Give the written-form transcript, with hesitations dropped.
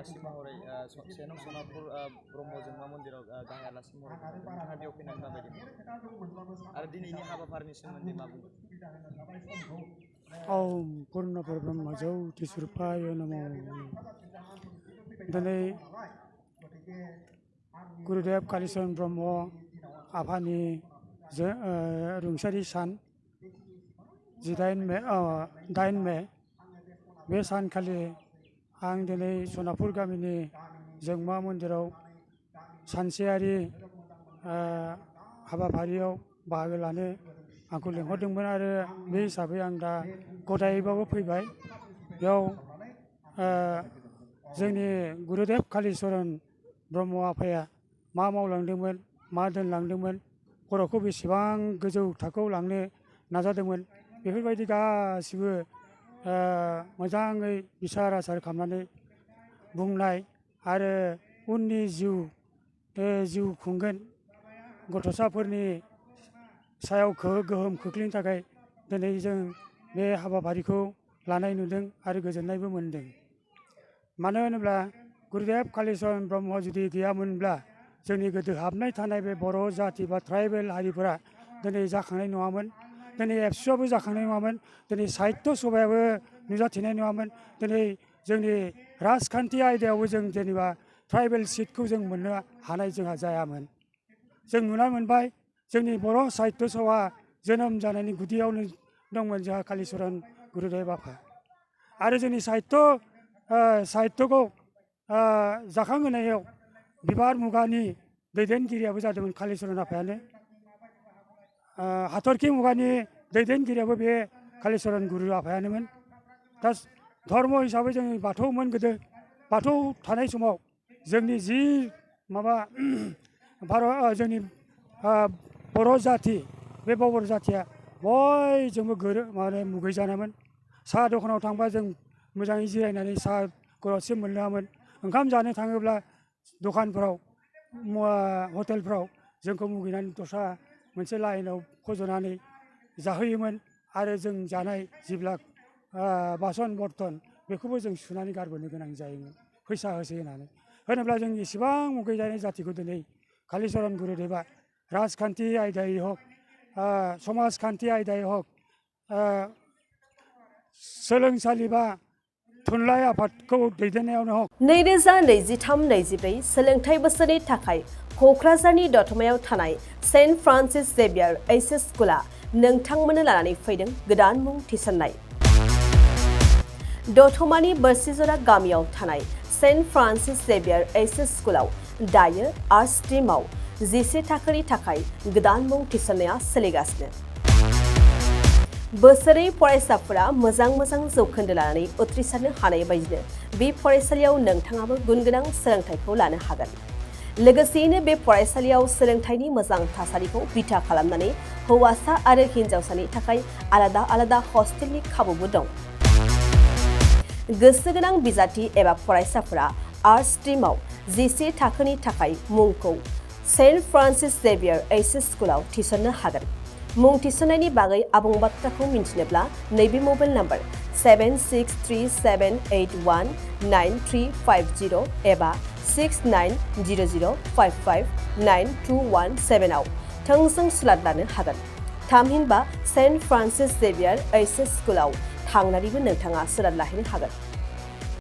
आलासि महरै सेनं सनापुर ब्रह्म जोंमा मन्दिराव गाहाय आलासि महरै नोंथाङा बेयाव फैनानै माबायदि आरो दिनैनि हाबाफारिनि सोमोन्दै मा बुंगोन? ओम पुर्णपुर ब्रह्म ज्योति स्वरूपाय नमो। दिनै गुरुदेव कालीचरण ब्रह्म आफानि रुंसारि सान 8 मे बे सानखालि आं दिनै सनापुर गामिनि जोंमा मन्दिराव सानसेयारि हाबाफारियाव बाहागो लानो आंखौ लिंहरदोंमोन आरो बे हिसाबै आं दा गदायैबाबो फैबाय। बेयाव जोंनि गुरुदेव कालीचरण ब्रह्म आफाया मा मावलांदोंमोन, मा दोनलांदोंमोन, बर'खौ बेसेबां गोजौ थाखोआव लांनो नाजादोंमोन, बेफोरबायदि गासिबो मोजाङै बिसार आसार खालामनानै बुंनाय आरो उननि जिउ खुंगोन गथ'साफोरनि सायाव गोहोम खोख्लैनो थाखाय दिनै जों बे हाबाफारिखौ लानाय नुदों आरो गोजोननायबो मोनदों। मानो होनोब्ला गुरुदेव कालीचरण ब्रह्म जुदि गैयामोनब्ला जोंनि गोदो हाबनाय थानाय बे बर' जाति बा ट्राइबेल हारिफोरा दिनै जाखांनाय नङामोन, दिनै एबसुआबो जाखांनाय नङामोन, दिनै साहित्य सभायाबो नुजाथिनाय नङामोन, दिनै जोंनि राजखान्थि आयदायावबो जों जेनेबा ट्राइबेल सिटखौ जों मोननो हानाय जोंहा जायामोन। जों नुना मोनबाय जोंनि बर' साहित्य सभा जोनोम जानायनि गुदियावनो दंमोन जोंहा कालीचरण गुरुदेव आफा आरो जोंनि साहित्यखौ जाखांहोनायाव बिबार मुगानि दैदेनगिरियाबो जादोंमोन कालीचरण आफायानो। हाथरखि मुगानि दैदेनगिरियाबो बे कालीचरण गुरु आफायानोमोन। दा धर्म हिसाबै जों बाथौमोन गोदो। बाथौ थानाय समाव जोंनि जि माबा जोंनि बर' जाति बे बर' जातिया बयजोंबो मुगैजानायमोन। साहा दखानाव थांबा जों मोजाङै जिरायनानै साहा गरदसे मोनलोङामोन। ओंखाम जानो थाङोब्ला दखानफ्राव हटेलफ्राव जोंखौ मुगैनानै दस्रा मोनसे लाइनाव फज'नानै जाहोयोमोन आरो जों जानाय जिब्ला बासन बर्तन बेखौबो जों सुनानै गारबोनो गोनां जायोमोन फैसा होनोब्ला जों इसेबां मुगैजानाय जातिखौ दिनै कालीचरण गुरुदेबा राजखान्थि आयदायै हक समाजखान्थि आयदायै हक सोलोंसालि बा थुनलाइ आफादखौ दैदेननायावनो हक 2023-24 सोलोंथाइ बोसोरनि थाखाय क'क्राझारनि दतमायाव थानाय सेन्ट फ्रान्सिस जेभियार एइचएस स्कुला नोंथांमोननो लानानै फैदों गोदान मुं थिसननाय। दतमानि बोरसिजरा गामियाव थानाय सेन्ट फ्रान्सिस जेभियार एइचएस स्कुलाव दायो आर्ट्स स्ट्रिमाव 11 थाखोनि थाखाय गोदान मुं थिसननाया सोलिगासिनो। बोसोरै फरायसाफोरा मोजां जौखोन्दो लानानै उथ्रिसारनो हानाय बायदिनो बे फरायसालियाव नोंथाङाबो गुनगोनां सोलोंथाइखौ लानो हागोन। लोगोसेयैनो बे फरायसालियाव सोलोंथाइनि मोजां थासारिखौ बिथा खालामनानै हौवासा आरो हिन्जावसानि थाखाय आलादा हस्टेलनि खाबुबो दं। गोसो गोनां बिजाथि एबा फरायसाफोरा आर्ट्स स्ट्रिमाव 11 थाखोनि थाखाय मुंखौ सेन्ट फ्रान्सिस जेभियार एइचएस स्कुलाव थिसननो हागोन। मुं थिसननायनि बागै आबुं बाथ्राखौ मिन्थिनोब्ला नैबे मबाइल नाम्बार 7637819350 एबा 6900559217 आव थोंजों सुलाद लानो हागोन। थामहिनबा सेन्ट फ्रान्सिस जेभियार एइचएस स्कुलाव थांनानैबो नोंथाङा सुलाद लाहैनो हागोन।